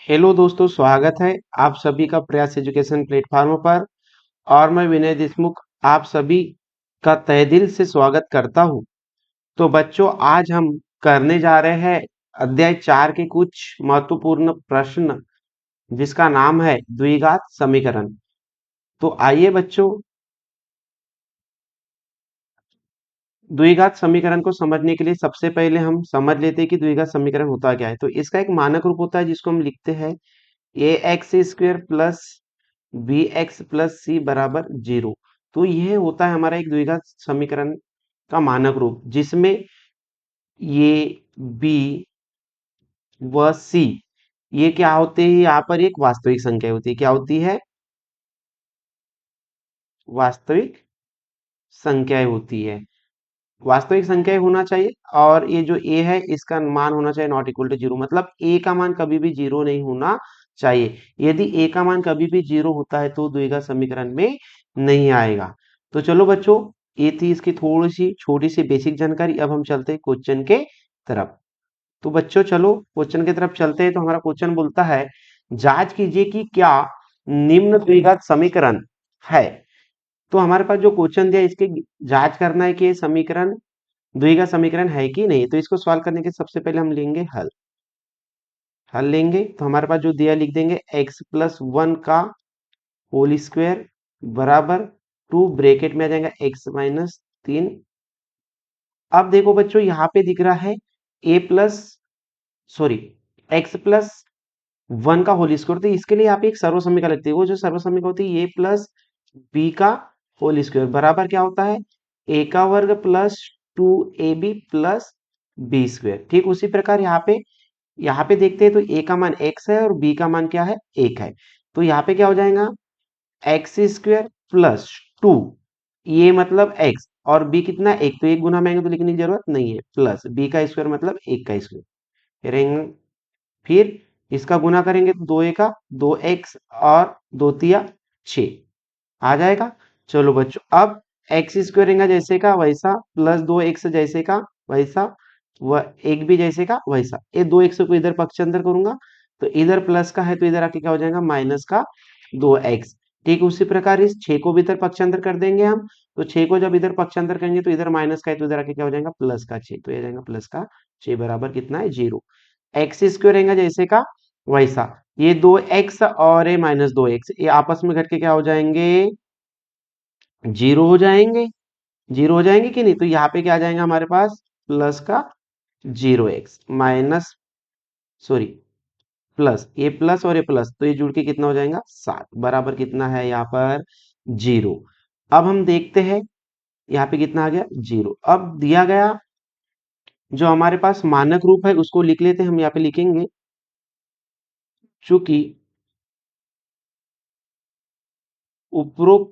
Hello दोस्तों, स्वागत है आप सभी का प्रयास एजुकेशन प्लेटफॉर्म पर। और मैं विनय देशमुख आप सभी का तहे दिल से स्वागत करता हूं। तो बच्चों, आज हम करने जा रहे हैं अध्याय 4 के कुछ महत्वपूर्ण प्रश्न, जिसका नाम है द्विघात समीकरण। तो आइए बच्चों, द्विघात समीकरण को समझने के लिए सबसे पहले हम समझ लेते हैं कि द्विघात समीकरण होता क्या है। तो इसका एक मानक रूप होता है जिसको हम लिखते हैं a x square plus b x plus c बराबर 0। तो यह होता है हमारा एक द्विघात समीकरण का मानक रूप, जिसमें ये बी व सी ये क्या होते हैं, यहाँ पर एक वास्तविक संख्या होती है। क्या होती है? वास्तविक संख्याएं होती है। वास्तविक संख्या होना चाहिए। और ये जो ए है इसका मान होना चाहिए नॉट इक्वल टू 0, मतलब ए का मान कभी भी 0 नहीं होना चाहिए। यदि ए का मान कभी भी 0 होता है तो द्विघात समीकरण में नहीं आएगा। तो चलो बच्चों, ये थी इसकी थोड़ी सी छोटी सी बेसिक जानकारी। अब हम चलते हैं क्वेश्चन के तरफ। तो बच्चों चलो क्वेश्चन की तरफ चलते हैं। तो हमारा क्वेश्चन बोलता है, जांच कीजिए कि क्या निम्न द्विघात समीकरण है। तो हमारे पास जो क्वेश्चन दिया, इसकी जांच करना है कि ये समीकरण द्विघात समीकरण है कि नहीं। तो इसको सॉल्व करने के सबसे पहले हम लेंगे हल। हल लेंगे तो हमारे पास जो दिया लिख देंगे x प्लस 1 का होल स्क्वायर बराबर 2, ब्रैकेट में आ जाएगा x माइनस 3। अब देखो बच्चों, यहाँ पे दिख रहा है a plus sorry x plus 1 का होल स्क्वायर। तो इसके लिए आप एक सर्व समीकरण लिखते हैं। वो जो सर्व समीकरण होती है a प्लस b का होल स्क्वायर बराबर क्या होता है, a का वर्ग plus 2ab plus B square. ठीक उसी प्रकार यहाँ पे देखते हैं तो a का मान x है और b का मान क्या है, 1 है। तो यहाँ पे क्या हो जाएगा, एक्स स्क्वायर प्लस 2, ये मतलब x, और b कितना, 1, तो एक गुना में आएंगे तो लिखने की जरूरत नहीं है, प्लस b का स्क्वायर मतलब 1 का स्क्वायर। फिर इसका गुना करेंगे तो 2 का 2x और 2 तिया 6 आ जाएगा। चलो बच्चों, अब एक्स स्क्वायर रहेगा जैसे का वैसा, प्लस 2x जैसे का वैसा, वह एक भी जैसे का वैसा। ये 2x को इधर पक्षांतर करूंगा तो इधर प्लस का है तो इधर आके क्या हो जाएगा, माइनस का 2x। ठीक उसी प्रकार इस 6 को भी इधर पक्षांतर कर देंगे हम। तो 6 को जब इधर पक्षांतर करेंगे तो इधर माइनस का है तो इधर आके क्या हो जाएगा, प्लस का 6। तो ये जाएगा प्लस का 6 बराबर कितना है, 0। एक्स स्क्वायर रहेगा जैसे का वैसा, ये 2x और ये माइनस 2x ये आपस में घट के क्या हो जाएंगे, 0 हो जाएंगे। 0 हो जाएंगे कि नहीं। तो यहाँ पे क्या आ जाएगा हमारे पास, प्लस का 0x माइनस सॉरी प्लस, ये प्लस और ये प्लस, तो ये जुड़ के कितना हो जाएगा, 7 बराबर कितना है यहाँ पर, 0। अब हम देखते हैं यहाँ पे कितना आ गया, 0। अब दिया गया जो हमारे पास मानक रूप है उसको लिख लेते हैं। हम यहाँ पे लिखेंगे, चूंकि उपरोक्त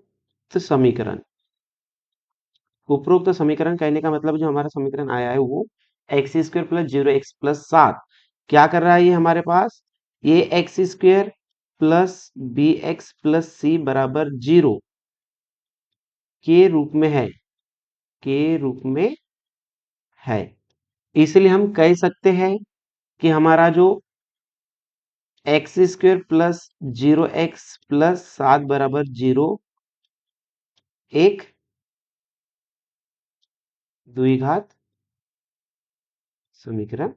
समीकरण, उपरोक्त समीकरण कहने का मतलब जो हमारा समीकरण आया है वो x square plus 0x plus 7 क्या कर रहा है, ये हमारे पास ये x square plus b x plus c बराबर 0 के रूप में है, के रूप में है। इसलिए हम कह सकते हैं कि हमारा जो x square plus 0x plus 7 बराबर 0 एक द्विघात समीकरण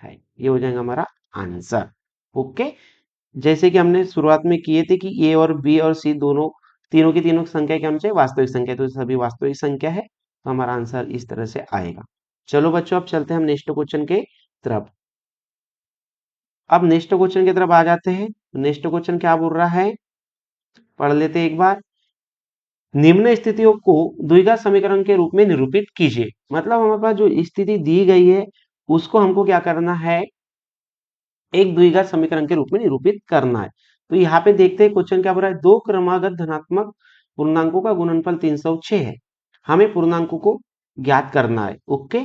है। ये हो जाएगा हमारा आंसर। ओके, जैसे कि हमने शुरुआत में किए थे कि ए और बी और सी दोनों, तीनों की तीनों संख्या क्या होनी चाहिए, वास्तविक संख्या। तो सभी वास्तविक संख्या है तो हमारा आंसर इस तरह से आएगा। चलो बच्चों, अब चलते हैं हम नेक्स्ट क्वेश्चन के तरफ। अब नेक्स्ट क्वेश्चन की तरफ आ जाते हैं। नेक्स्ट क्वेश्चन क्या बोल रहा है, पढ़ लेते हैं एक बार। निम्न स्थितियों को द्विघात समीकरण के रूप में निरूपित कीजिए। मतलब हमारे पास जो स्थिति दी गई है उसको हमको क्या करना है, एक द्विघात समीकरण के रूप में निरूपित करना है। तो यहाँ पे देखते हैं क्वेश्चन क्या बोल रहा है, दो क्रमागत धनात्मक पूर्णांकों का गुणनफल 306 है, हमें पूर्णांकों को ज्ञात करना है। ओके,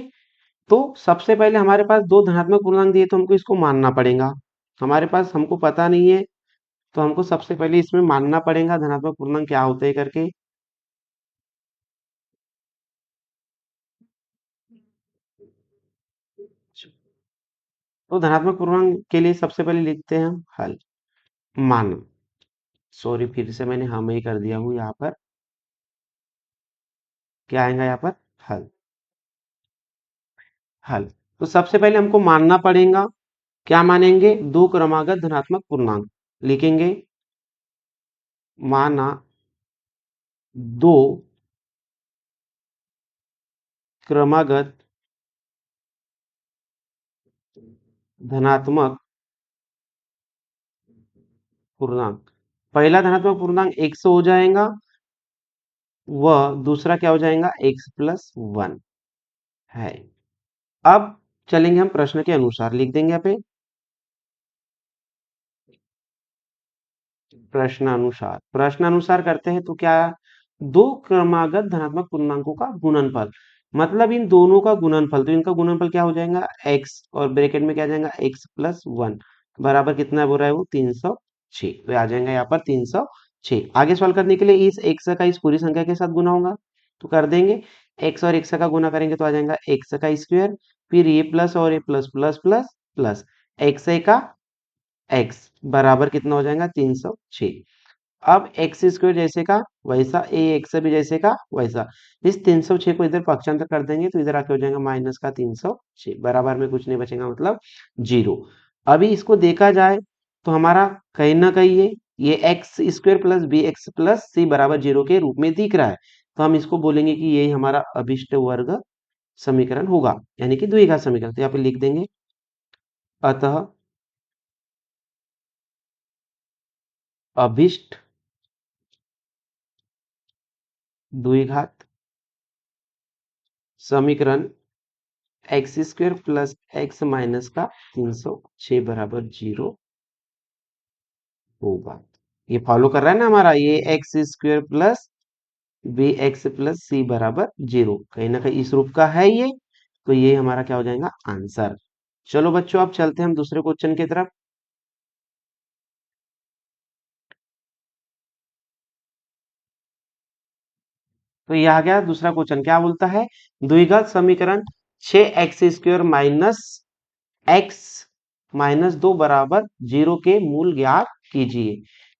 तो सबसे पहले हमारे पास दो धनात्मक पूर्णांक दिए तो हमको इसको मानना पड़ेगा। हमारे पास हमको पता नहीं है तो हमको सबसे पहले इसमें मानना पड़ेगा धनात्मक पूर्णांक क्या होते हैं करके। तो धनात्मक पूर्णांक के लिए सबसे पहले लिखते हैं हम हल। मान, सॉरी फिर से मैंने हम ही कर दिया हूँ यहाँ पर। क्या आएगा यहाँ पर? हल। हल। तो सबसे पहले हमको मानना पड़ेगा। क्या मानेंगे? दो क्रमागत धनात्मक पूर्णांक लिखेंगे। माना दो क्रमागत धनात्मक पूर्णांक। पहला धनात्मक पूर्णांक 100 हो जाएगा, वह दूसरा क्या हो जाएगा? x+1 है। अब चलेंगे हम प्रश्न के अनुसार, लिख देंगे यहाँ पे प्रश्नानुसार। प्रश्नानुसार करते हैं तो क्या? दो क्रमागत धनात्मक पूर्णांकों का गुणनफल, मतलब इन दोनों का गुणनफल। तो इनका गुणनफल क्या हो जाएगा? x, और ब्रैकेट में क्या आ जाएगा? x+1 बराबर कितना बोल रहा है वो? 306। तो आ जाएगा यहाँ पर 306। आगे सॉल्व करने के लिए इस x का इस पूरी संख्या के साथ गुना होगा, तो कर देंगे। x और x का गुना करेंगे तो आ जाएगा x का स्क्वायर, फिर ये प्लस और ये plus plus plus plus x का x बराबर कितना हो जाएगा? 306। अब एक्स स्क्वायर जैसे का वैसा, ए एक्स भी जैसे का वैसा। इस 306 को इधर पक्षांतर कर देंगे तो इधर आके हो जाएगा माइनस का 306, बराबर में कुछ नहीं बचेगा, मतलब जीरो। अभी इसको देखा जाए तो हमारा कहीं ना कहीं ये x square plus b x plus c बराबर जीरो के रूप में दिख रहा है। तो हम इसको बोलेंगे कि ये हमारा अभिष्ट वर्ग समीकरण होगा, यानी कि द्विघात समीकरण। तो यहाँ पे लिख देंगे अतः अभिष्ट द्विघात समीकरण x square plus x minus का 306 बराबर जीरो होगा। ये फॉलो कर रहा है ना हमारा, ये x square plus b x plus c बराबर जीरो, कहीं ना कहीं इस रूप का है ये। तो ये हमारा क्या हो जाएगा? आंसर। चलो बच्चों, अब चलते हैं हम दूसरे क्वेश्चन की तरफ। तो ये आ गया दूसरा क्वेश्चन। क्या बोलता है? द्विघात समीकरण 6x² माइनस एक्स माइनस 2 बराबर जीरो के मूल ज्ञात कीजिए।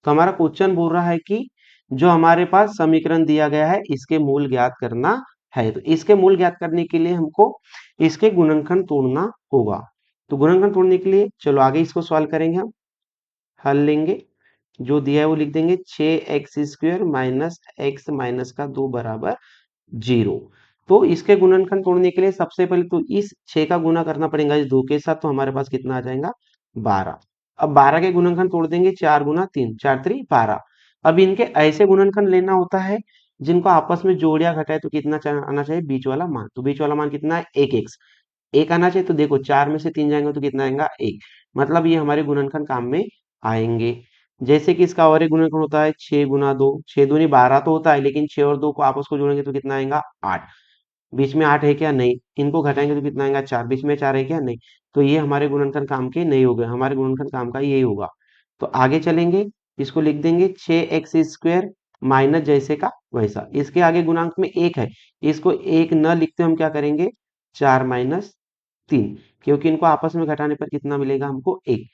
तो हमारा क्वेश्चन बोल रहा है कि जो हमारे पास समीकरण दिया गया है इसके मूल ज्ञात करना है। तो इसके मूल ज्ञात करने के लिए हमको इसके गुणनखंड तोड़ना होगा। तो गुणनखंड तोड़ने के लिए चलो आगे इसको सॉल्व करेंगे हम। हल लेंगे, जो दिया है वो लिख देंगे। 6x² माइनस एक्स माइनस का 2 बराबर जीरो। तो इसके गुणनखंड तोड़ने के लिए सबसे पहले तो इस 6 का गुना करना पड़ेगा इस 2 के साथ, तो हमारे पास कितना आ जाएगा? 12। अब 12 के गुणनखंड तोड़ देंगे, 4 गुना 3, 4 3 12। अब इनके ऐसे गुणनखंड लेना होता है जिनको आपस में जोड़ या घटाए, तो कितना आना चाहिए? बीच वाला मान। तो बीच वाला मान कितना है? 1x, एक आना चाहिए। तो देखो 4 में से 3 जाएंगे तो कितना आएगा? 1। मतलब ये हमारे गुणनखंड काम में आएंगे। जैसे कि इसका और एक गुणनखंड होता है 6 गुना 2, 6 दूनी 12 तो होता है, लेकिन 6 और 2 को आपस को जोड़ेंगे तो कितना आएगा? 8। बीच में 8 है क्या? नहीं। इनको घटाएंगे तो कितना आएगा? 4। बीच में 4 है क्या? नहीं। तो ये हमारे गुणनखंड काम के नहीं हो गए, हमारे गुणनखंड काम का यही होगा। तो आगे चलेंगे, इसको लिख देंगे 6x² माइनस जैसे का वैसा। इसके आगे गुणांक में 1 है, इसको 1 न लिखते हम क्या करेंगे? 4 माइनस 3, क्योंकि इनको आपस में घटाने पर कितना मिलेगा हमको? 1।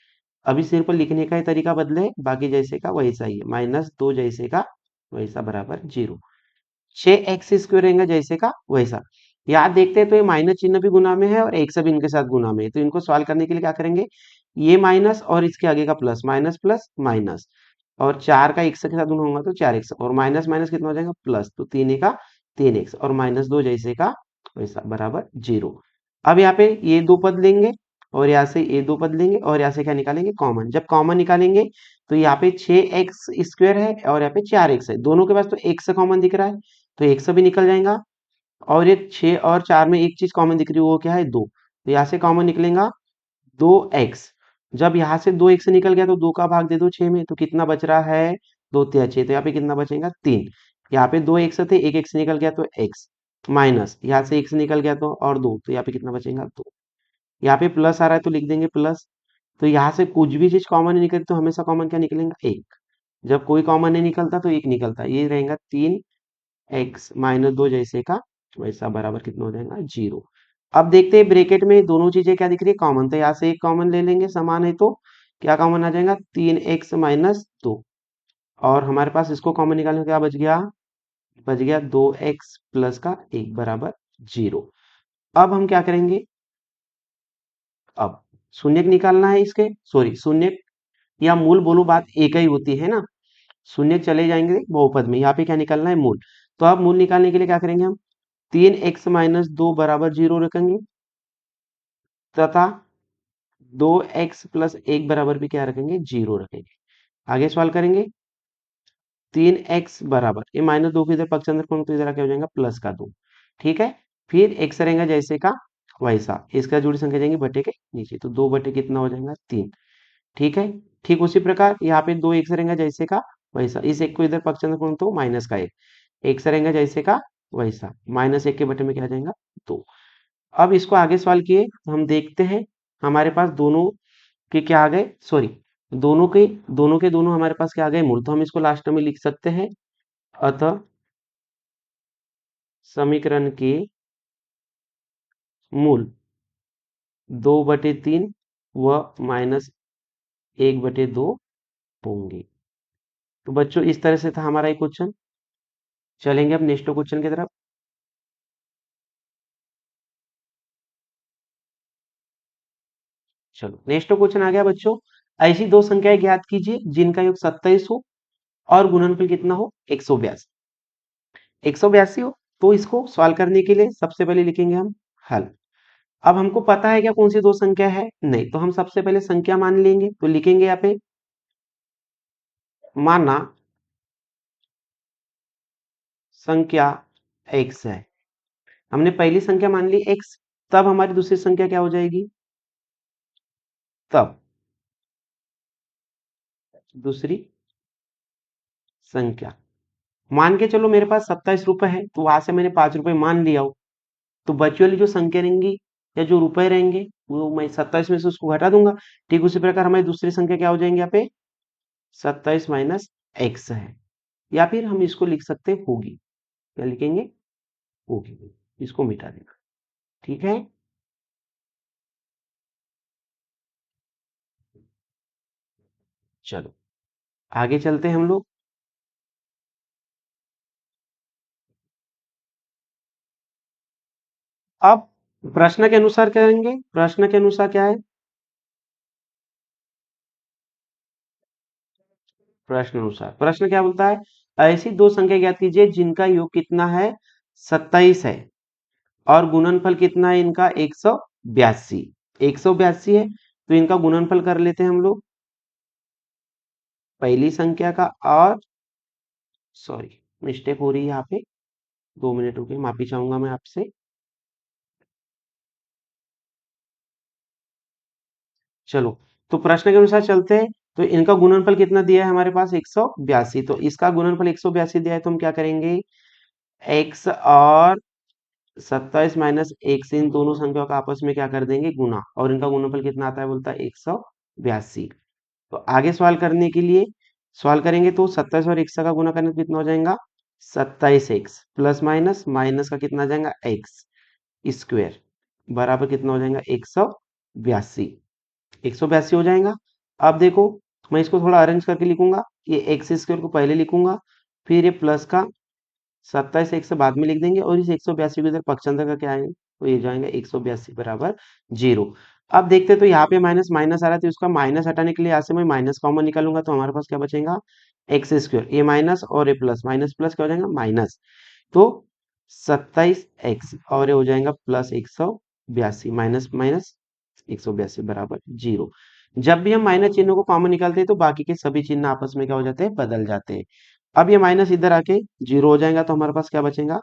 अभी सिर्फ लिखने का ही तरीका बदले, बाकी जैसे का वैसा ही है। -2 जैसे का वैसा बराबर जीरो। 6x² रहेगा जैसे का वैसा। याद देखते हैं तो ये माइनस चिन्ह भी गुना में है और एक्स भी इनके साथ गुना में है। तो इनको सॉल्व करने के लिए क्या करेंगे? ये माइनस और इसके आगे का प्लस, माइनस प्लस माइनस, और 4 का एक्स के साथ गुना होगा तो 4x, और माइनस माइनस कितना हो जाएगा? प्लस। तो 3 का 3x, और -2 जैसे का वैसा बराबर जीरो। अब यहाँ पे ये दो पद लेंगे और यहाँ से ये दो पद लेंगे और यहाँ से क्या निकालेंगे? कॉमन। जब कॉमन निकालेंगे तो यहाँ पे 6x² है और यहाँ पे 4x है, दोनों के पास तो x कॉमन दिख रहा है, तो x भी निकल जाएगा। और ये 6 और 4 में एक चीज कॉमन दिख रही है, वो क्या है? 2। तो यहाँ से कॉमन निकलेगा 2x। जब यहाँ से 2x निकल गया तो 2 का भाग दे दो 6 में, तो कितना बच रहा है? 2 तिया 6, तो यहाँ पे कितना बचेगा? 3। यहाँ पे 2x थे, एक x निकल गया तो x, माइनस यहाँ से x निकल गया तो और 2, तो यहाँ पे कितना बचेगा? 2। यहाँ पे प्लस आ रहा है तो लिख देंगे प्लस। तो यहाँ से कुछ भी चीज कॉमन नहीं निकलती तो हमेशा कॉमन क्या निकलेगा? 1। जब कोई कॉमन नहीं निकलता तो 1 निकलता है, ये रहेगा 3x -2 जैसे का वैसा बराबर कितना हो जाएगा? जीरो। अब देखते हैं ब्रैकेट में दोनों चीजें क्या दिख रही है, कॉमन। तो यहाँ से एक कॉमन ले लेंगे, समान है तो क्या कॉमन आ जाएगा, 3x - 2। और हमारे पास इसको कॉमन निकालने में क्या बच गया, 2x प्लस का 1 बराबर 0। अब हम क्या करेंगे, अब शून्य निकालना है इसके, सॉरी शून्य या मूल बोलो, बात एक ही होती है ना। शून्य चले जाएंगे बहुपद में, यहाँ पे क्या निकालना है, मूल। तो अब मूल निकालने के लिए क्या करेंगे हम, 3x - 2 बराबर 0 रखेंगे, तथा 2x + 1 बराबर भी क्या रखेंगे, 0 रखेंगे। आगे सवाल करेंगे, 3x बराबर, ये -2 को इधर पक्ष अंदर करूँ तो इधर क्या हो जाएगा, +2। ठीक है, फिर x रहेगा जैसे का वैसा, इसका जोड़ी संख्या जाएंगे बटे के नीचे, तो 2 बटे कितना हो जाएगा, 3। ठीक है, ठीक उसी प्रकार यहाँ पे 2x रहेगा जैसे का वैसा, इस एक को इधर पक्ष अंदर करूँ तो -1, x रहेगा जैसे का वैसा, -1 के बटे में क्या आ जाएगा, 2। अब इसको आगे सवाल किए तो हम देखते हैं, हमारे पास दोनों के क्या आ गए, सॉरी, दोनों के दोनों हमारे पास क्या आ गए, मूल। तो हम इसको लास्ट में लिख सकते हैं, अतः समीकरण के मूल 2/3 व -1/2 होंगे। तो बच्चों इस तरह से था हमारा ये क्वेश्चन। चलेंगे अब नेक्स्ट क्वेश्चन की तरफ। चलो नेक्स्ट क्वेश्चन आ गया बच्चों, ऐसी दो संख्याएं ज्ञात कीजिए जिनका योग 27 हो और गुणनफल कितना हो, 182। 182 हो, तो इसको सॉल्व करने के लिए सबसे पहले लिखेंगे हम हल। अब हमको पता है क्या कौन सी दो संख्या है, नहीं, तो हम सबसे पहले संख्या मान लेंगे, तो लिखेंगे यहाँ पे, माना संख्या x है, हमने पहली संख्या मान ली x, तब हमारी दूसरी संख्या क्या हो जाएगी, तब दूसरी संख्या, मान के चलो मेरे पास 27 रुपए है, तो वहां से मैंने 5 रुपए मान लिया हो, तो बची वाली जो संख्या रहेंगी या जो रुपए रहेंगे वो मैं 27 में से उसको घटा दूंगा। ठीक उसी प्रकार हमारी दूसरी संख्या क्या हो जाएंगे, यहाँ पे 27 - x है, या फिर हम इसको लिख सकते हैं होगी, क्या लिखेंगे, होगी, इसको मिटा देना। ठीक है, चलो आगे चलते हैं हम लोग। अब प्रश्न के अनुसार करेंगे, प्रश्न के अनुसार क्या है, प्रश्न अनुसार, प्रश्न क्या बोलता है, ऐसी दो संख्या ज्ञात कीजिए जिनका योग कितना है, 27 है और गुणनफल कितना है इनका, 182। 182 है, तो इनका गुणनफल कर लेते हैं हम लोग, पहली संख्या का और, सॉरी मिस्टेक हो रही है यहाँ पे, 2 मिनट रुके, माफी चाहूंगा मैं आपसे। चलो, तो प्रश्न के अनुसार चलते हैं, तो इनका गुणनफल कितना दिया है हमारे पास, 182, तो इसका गुणनफल 182 दिया है, तो हम क्या करेंगे, x और 27 - 1 से इन दोनों संख्याओं का आपस में क्या कर देंगे, गुना, और इनका गुणनफल कितना आता है, बोलता है 182। तो आगे सवाल करने के लिए सवाल करेंगे, तो 27 और x का गुना करने पे कितना हो जाएगा, 27x प्लस माइनस माइनस का कितना आ जाएगा, x स्क्वायर बराबर कितना हो जाएगा, 182। 182 हो जाएगा। अब देखो, मैं इसको थोड़ा अरेंज करके लिखूंगा, ये एक्स स्क्वायर को पहले लिखूंगा, फिर ये प्लस का 27x बाद में लिख देंगे, और इस 182 को इधर पक्षांतर का क्या आएंगे, तो ये जाएंगे 182 बराबर 0। अब देखते हैं, तो यहाँ पे माइनस माइनस आ रहा है, तो इसका माइनस हटाने के लिए यहाँ से मैं माइनस कॉमन निकालूंगा, तो हमारे पास क्या बचेगा, एक्स स्क्वायर, ये माइनस और ये प्लस, माइनस प्लस क्या हो जाएगा, माइनस, तो 27x और ये हो जाएगा प्लस 182, माइनस माइनस 182 बराबर 0। जब भी हम माइनस चिन्हों को कॉमन निकालते हैं तो बाकी के सभी चिन्ह आपस में क्या हो जाते हैं, बदल जाते हैं। अब ये माइनस इधर आके 0 हो जाएगा, तो हमारे पास क्या बचेगा,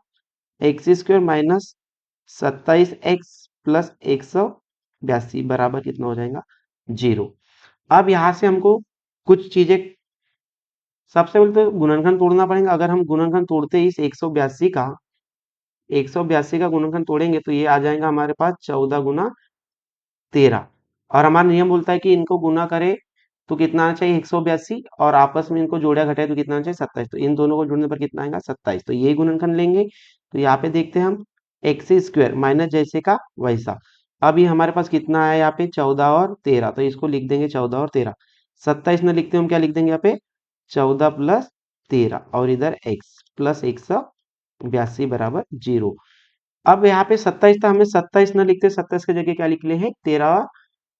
x square minus 27x plus 182 बराबर कितना हो जाएगा, 0। अब यहाँ से हमको कुछ चीजें, सबसे पहले तो गुणनखंड तोड़ना पड़ेगा। अगर हम गुणनखंड तोड़ते ही इस 182 का गुणनखंड तोड़ेंगे, तो ये आ जाएगा हमारे पास 14 × 13, और हमारा नियम बोलता है कि इनको गुना करे तो कितना आना चाहिए, 182, और आपस में इनको जोड़ा घटाए तो कितना आना चाहिए, 27। तो इन दोनों को जोड़ने पर कितना आएगा, 27, तो यही गुणनखंड लेंगे। तो यहाँ पे देखते हैं हम, एक्स स्क्वायर माइनस जैसे का वैसा। अब ये हमारे पास कितना है यहाँ पे 14 और 13, तो इसको लिख देंगे 14 और 13। 27 में लिखते हैं हम क्या लिख देंगे यहाँ पे 14 प्लस 13 और इधर x प्लस 182 बराबर 0। अब यहाँ पे 27 था, हमें 27 न लिखते, 27 की जगह क्या लिख ले हैं 13 और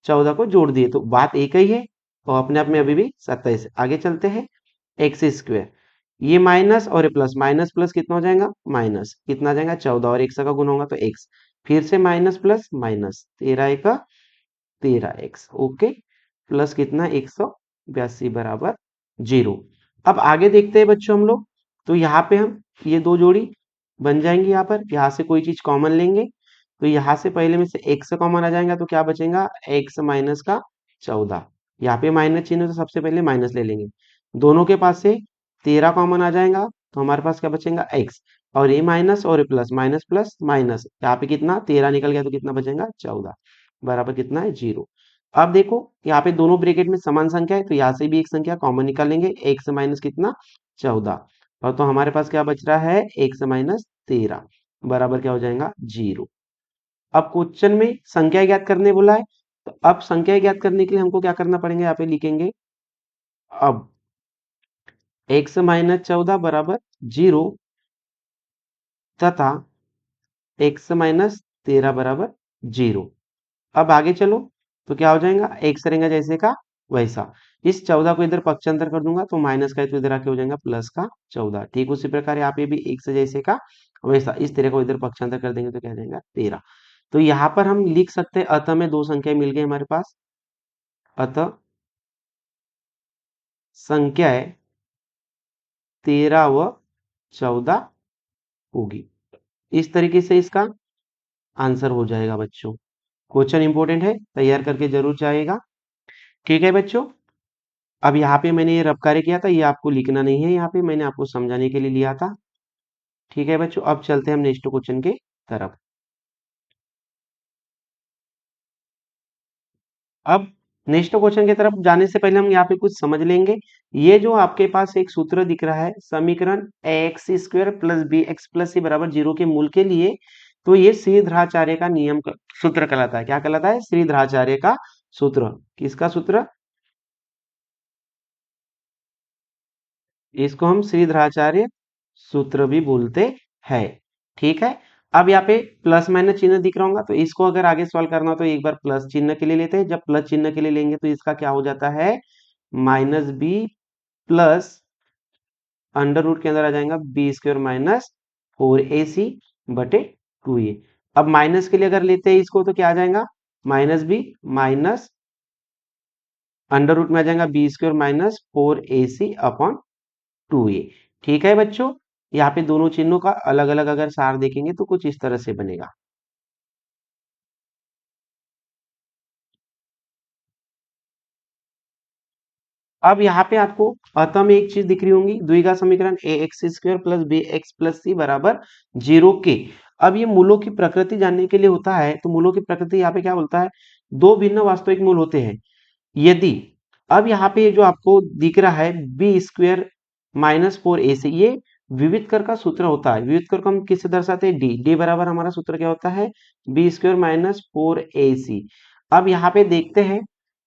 14 को जोड़ दिए, तो बात एक ही है और अपने आप में अभी भी 27 है। आगे चलते हैं एक्स स्क्वायर, ये माइनस और ये प्लस, माइनस प्लस कितना हो जाएगा माइनस, कितना आ जाएगा 14 और 1 का गुना होगा तो x, फिर से माइनस प्लस माइनस 13 एक 13x, ओके, प्लस कितना 182 बराबर 0। अब आगे देखते हैं बच्चों हम लोग, तो यहाँ पे हम ये दो जोड़ी बन जाएंगी, यहाँ पर यहाँ से कोई चीज कॉमन लेंगे तो यहाँ से पहले में से x कॉमन आ जाएगा तो क्या बचेगा x माइनस का 14, यहाँ पे माइनस चिन्ह तो सबसे पहले माइनस ले लेंगे, दोनों के पास से 13 कॉमन आ जाएगा तो हमारे पास क्या बचेगा x, और ये माइनस और ये प्लस, माइनस प्लस माइनस, यहाँ पे कितना 13 निकल गया तो कितना बचेगा 14 बराबर कितना है 0। अब देखो यहाँ पे दोनों ब्रैकेट में समान संख्या है तो यहाँ से भी एक संख्या कॉमन निकालेंगे, x माइनस कितना 14, और तो हमारे पास क्या बच रहा है x माइनस 13 बराबर क्या हो जाएगा 0। अब क्वेश्चन में संख्या ज्ञात करने बोला है, तो अब संख्या ज्ञात करने के लिए हमको क्या करना पड़ेगा, यहाँ पे लिखेंगे अब x माइनस 14 बराबर 0 तथा x माइनस 13 बराबर 0। अब आगे चलो तो क्या हो जाएगा x रहेगा जैसे का वैसा, इस 14 को इधर पक्षांतर कर दूंगा तो माइनस का है तो इधर आके हो जाएगा प्लस का 14, ठीक उसी प्रकार यहाँ पे भी x जैसे का वैसा, इस तरह को इधर पक्षांतर कर देंगे तो क्या जाएगा 13। तो यहाँ पर हम लिख सकते हैं अतः में दो संख्याएं मिल गई हमारे पास, अतः संख्याएं 13 व 14 होगी। इस तरीके से इसका आंसर हो जाएगा बच्चों। क्वेश्चन इंपॉर्टेंट है, तैयार करके जरूर जाएगा। ठीक है बच्चों, अब यहाँ पे मैंने ये रब कार्य किया था, ये आपको लिखना नहीं है, यहाँ पे मैंने आपको समझाने के लिए लिया था। ठीक है बच्चों, अब चलते हैं हम नेक्स्ट क्वेश्चन के तरफ। अब नेक्स्ट क्वेश्चन की तरफ जाने से पहले हम यहाँ पे कुछ समझ लेंगे। ये जो आपके पास एक सूत्र दिख रहा है, समीकरण x square plus b x plus c बराबर 0 के मूल के लिए, तो ये श्रीधराचार्य का नियम सूत्र कहलाता है। क्या कहलाता है? श्रीधराचार्य का सूत्र। किसका सूत्र? इसको हम श्रीधराचार्य सूत्र भी बोलते हैं। ठीक है, अब यहाँ पे प्लस माइनस चिन्ह दिख रहा होगा, तो इसको अगर आगे सॉल्व करना हो तो एक बार प्लस चिन्ह के लिए लेते हैं। जब प्लस चिन्ह के लिए लेंगे तो इसका क्या हो जाता है minus B plus under root के अंदर आ जाएगा बी स्क्वायर माइनस 4ac बटे 2a। अब माइनस के लिए अगर लेते हैं इसको तो क्या आ जाएगा minus B minus under root में आ जाएगा B square minus 4ac upon 2a। ठीक है बच्चों, यहाँ पे दोनों चिन्हों का अलग अलग अगर सार देखेंगे तो कुछ इस तरह से बनेगा। अब यहाँ पे आपको अतः में एक चीज दिख रही होंगी, द्विघात समीकरण a x square plus b x plus c बराबर 0 के। अब ये मूलों की प्रकृति जानने के लिए होता है, तो मूलों की प्रकृति यहाँ पे क्या बोलता है, दो भिन्न वास्तविक मूल होते हैं यदि, अब यहाँ पे जो आपको दिख रहा है बी स्क्वायर माइनस 4ac, ये विविध कर का सूत्र होता है। विविध कर को हम किससे दर्शाते हैं, डी, डी बराबर हमारा सूत्र क्या होता है बी स्क्वायर माइनस 4ac। अब यहाँ पे देखते हैं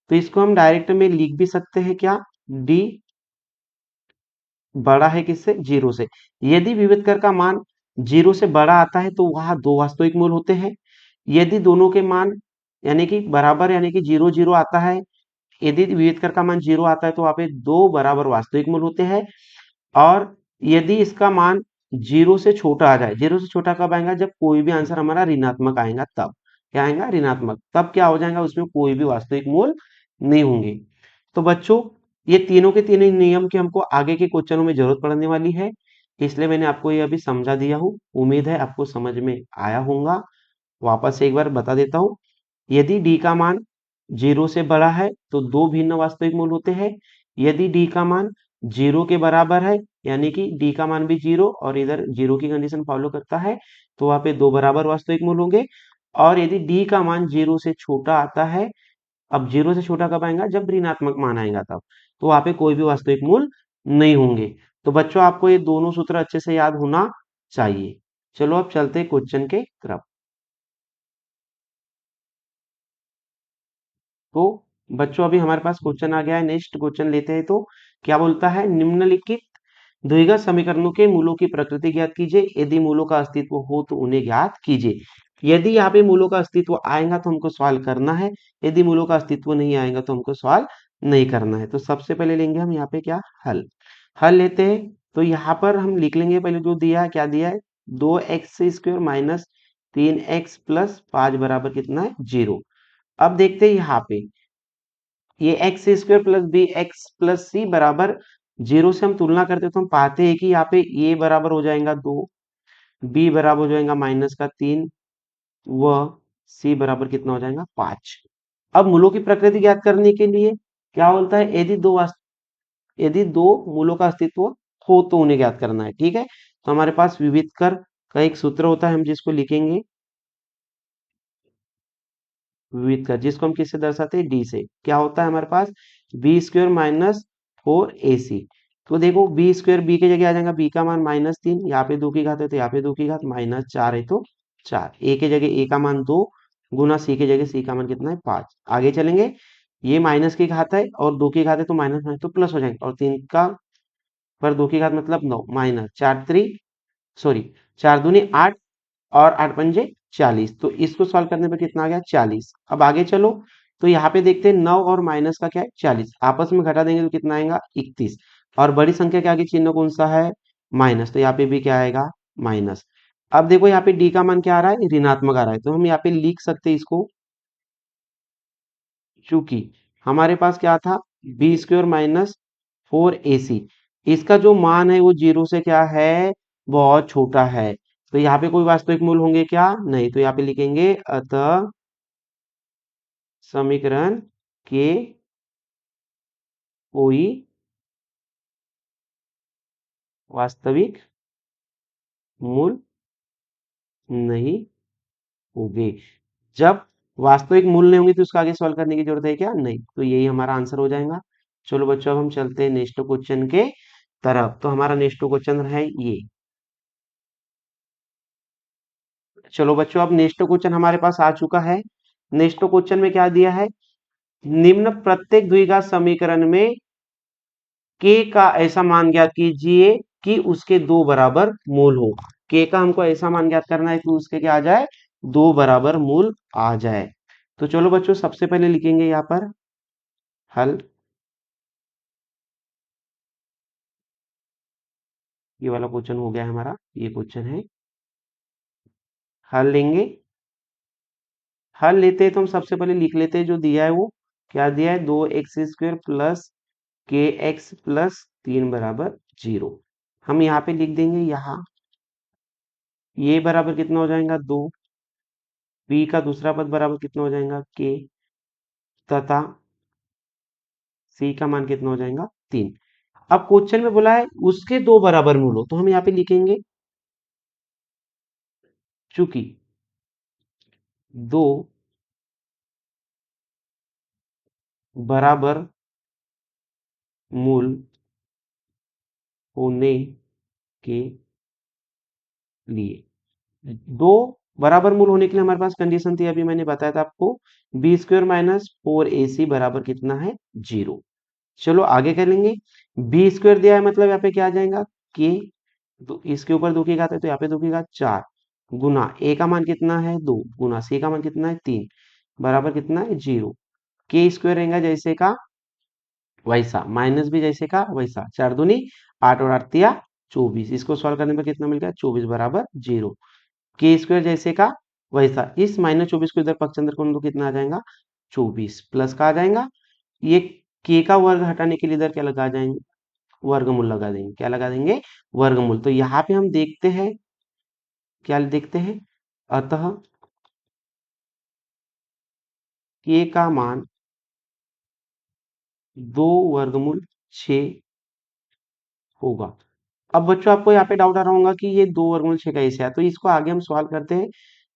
तो इसको हम डायरेक्ट में लिख भी सकते हैं क्या, डी बड़ा है किससे, 0 से। यदि विविध कर का मान 0 से बड़ा आता है तो वहां दो वास्तविक मूल होते हैं। यदि दोनों के मान यानी कि बराबर यानी कि 0 0 आता है, यदि विविध कर का मान 0 आता है तो वहां पे दो बराबर वास्तविक मूल होते हैं। और यदि इसका मान 0 से छोटा आ जाए, 0 से छोटा कब आएगा, जब कोई भी आंसर हमारा ऋणात्मक आएगा, तब क्या आएगा ऋणात्मक, तब क्या हो जाएगा उसमें कोई भी वास्तविक मूल नहीं होंगे। तो बच्चों ये तीनों के तीनों नियम की हमको आगे के क्वेश्चनों में जरूरत पड़ने वाली है, इसलिए मैंने आपको ये अभी समझा दिया हूँ। उम्मीद है आपको समझ में आया होगा। वापस से एक बार बता देता हूँ, यदि डी का मान 0 से बड़ा है तो दो भिन्न वास्तविक मूल होते हैं। यदि डी का मान 0 के बराबर है यानी कि डी का मान भी 0 और इधर 0 की कंडीशन फॉलो करता है तो वहां पे दो बराबर वास्तविक मूल होंगे। और यदि डी का मान 0 से छोटा आता है, अब 0 से छोटा कब आएगा, जब ऋणात्मक मान आएगा तब, तो वहां पे कोई भी वास्तविक मूल नहीं होंगे। तो बच्चों आपको ये दोनों सूत्र अच्छे से याद होना चाहिए। चलो अब चलते हैं क्वेश्चन के तरफ। तो बच्चों अभी हमारे पास क्वेश्चन आ गया है, नेक्स्ट क्वेश्चन लेते हैं। तो क्या बोलता है, निम्नलिखित द्विघात समीकरणों के मूलों की प्रकृति ज्ञात कीजिए, यदि मूलों का अस्तित्व हो तो उन्हें ज्ञात कीजिए। यदि यहाँ पे मूलों का अस्तित्व आएगा तो हमको सवाल करना है, यदि मूलों का अस्तित्व नहीं आएगा तो हमको सवाल नहीं करना है। तो सबसे पहले लेंगे हम यहाँ पे क्या, हल। हल लेते हैं। तो यहाँ पर हम लिख लेंगे पहले जो दिया है, क्या दिया है, 2x² माइनस 3x प्लस 5 बराबर कितना है, 0। अब देखते हैं यहाँ पे, ये x² plus b x plus c बराबर 0 से हम तुलना करते हैं तो हम पाते हैं कि यहाँ पे a बराबर हो जाएगा 2, b बराबर हो जाएगा -3, व c बराबर कितना हो जाएगा, 5। अब मूलों की प्रकृति ज्ञात करने के लिए क्या बोलता है, यदि दो मूलों का अस्तित्व हो तो उन्हें ज्ञात करना है। ठीक है, तो हमारे पास विविध कर का एक सूत्र होता है, हम जिसको लिखेंगे विविध कर, जिसको हम किससे दर्शाते हैं, डी से। क्या होता है हमारे पास, b² माइनस 4ac। तो देखो b² b की जगह आ जाएगा, b का मान -3, यहाँ पे 2 की घात है तो यहाँ पे 2 की घात, -4 है तो 4, a की जगह a का मान 2 गुना c की जगह c का मान कितना है, 5। आगे चलेंगे, ये माइनस की घात है और 2 की घात है तो माइनस माइनस तो प्लस हो जाएंगे, और 3 का पर 2 की घात मतलब 9, माइनस 4 दूनी 8 और 8 पंजे 40। तो इसको सॉल्व करने पर कितना आ गया, 40। अब आगे चलो, तो यहाँ पे देखते हैं 9 और माइनस का क्या है, 40, आपस में घटा देंगे तो कितना आएगा, 31। और बड़ी संख्या के आगे चिन्ह कौन सा है, माइनस, तो यहाँ पे भी क्या आएगा, माइनस। अब देखो यहाँ पे डी का मान क्या आ रहा है, ऋणात्मक आ रहा है, तो हम यहाँ पे लिख सकते हैं इसको, चूंकि हमारे पास क्या था, b² माइनस 4ac, इसका जो मान है वो 0 से क्या है, बहुत छोटा है। तो यहाँ पे कोई वास्तविक मूल होंगे क्या, नहीं, तो यहाँ पे लिखेंगे अतः समीकरण के कोई वास्तविक मूल नहीं होंगे। जब वास्तविक मूल नहीं होंगे तो उसका आगे सवाल करने की जरूरत है क्या, नहीं, तो यही हमारा आंसर हो जाएगा। चलो बच्चों अब हम चलते हैं नेक्स्ट क्वेश्चन के तरफ। तो हमारा नेक्स्ट क्वेश्चन है ये। चलो बच्चों अब नेक्स्ट क्वेश्चन हमारे पास आ चुका है। नेक्स्ट क्वेश्चन में क्या दिया है, निम्न प्रत्येक द्विघात समीकरण में के का ऐसा मान ज्ञात कीजिए कि उसके दो बराबर मूल हो। के का हमको ऐसा मान ज्ञात करना है कि उसके क्या आ जाए, दो बराबर मूल आ जाए। तो चलो बच्चों सबसे पहले लिखेंगे यहाँ पर हल। ये वाला क्वेश्चन हो गया है हमारा, ये क्वेश्चन है, हल लेंगे। हल लेते हैं तो हम सबसे पहले लिख लेते हैं जो दिया है वो, क्या दिया है, 2x² प्लस के एक्स प्लस 3 बराबर 0। हम यहाँ पे लिख देंगे, यहाँ ये बराबर कितना हो जाएगा, 2, बी का दूसरा पद बराबर कितना हो जाएगा, के, तथा सी का मान कितना हो जाएगा, 3। अब क्वेश्चन में बोला है उसके दो बराबर मूल हो, तो हम यहाँ पे लिखेंगे चूंकि दो बराबर मूल होने के लिए, दो बराबर मूल होने के लिए हमारे पास कंडीशन थी, अभी मैंने बताया था आपको, b² माइनस 4ac बराबर कितना है, 0। चलो आगे कर लेंगे, b² दिया है मतलब यहाँ पे क्या आ जाएगा, के, तो इसके ऊपर 2 की घात है तो यहाँ पे 2 की घात 4 गुना a का मान कितना है, 2 गुना c का मान कितना है, 3 बराबर कितना है, 0। के स्क्वायर रहेगा जैसे का वैसा, माइनस भी जैसे का वैसा, 4 दूनी 8 और 8 तिया 24, इसको सॉल्व करने पर कितना मिल गया, 24 बराबर 0। के स्क्वायर जैसे का वैसा, इस -24 को इधर पक्षांतर कर दो, कितना आ जाएगा, 24 प्लस का आ जाएगा, ये के का वर्ग हटाने के लिए इधर क्या लगा जाएंगे, वर्गमूल लगा देंगे, क्या लगा देंगे, वर्गमूल। तो यहाँ पे हम देखते हैं, क्या देखते हैं, अतः के का मान 2 वर्गमूल 6 होगा। अब बच्चों आपको यहाँ पे डाउट आ रहा होगा कि ये 2 वर्गमूल 6 कैसे है, तो इसको आगे हम सॉल्व करते हैं।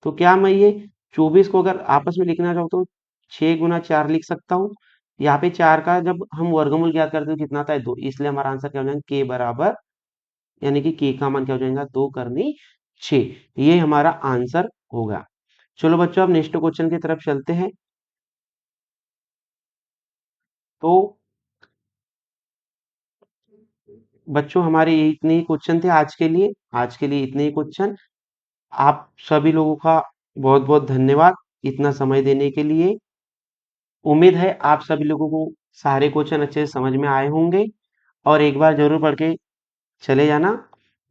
तो क्या मैं ये 24 को अगर आपस में लिखना चाहूँ तो 6 गुना 4 लिख सकता हूँ। यहाँ पे 4 का जब हम वर्गमूल ज्ञात करते हैं तो कितना आता है, 2, इसलिए हमारा आंसर क्या हो जाएगा, के बराबर, यानी कि के का मान क्या हो जाएगा, 2 करनी 6 ये हमारा आंसर होगा। चलो बच्चों अब नेक्स्ट क्वेश्चन की तरफ चलते हैं। तो बच्चों हमारे ये इतने ही क्वेश्चन थे आज के लिए इतने ही क्वेश्चन। आप सभी लोगों का बहुत बहुत धन्यवाद इतना समय देने के लिए। उम्मीद है आप सभी लोगों को सारे क्वेश्चन अच्छे से समझ में आए होंगे और एक बार जरूर पढ़ के चले जाना।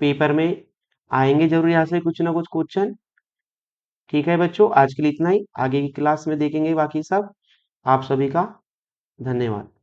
पेपर में आएंगे जरूर यहाँ से कुछ ना कुछ क्वेश्चन। ठीक है बच्चों, आज के लिए इतना ही। आगे की क्लास में देखेंगे बाकी सब। आप सभी का धन्यवाद।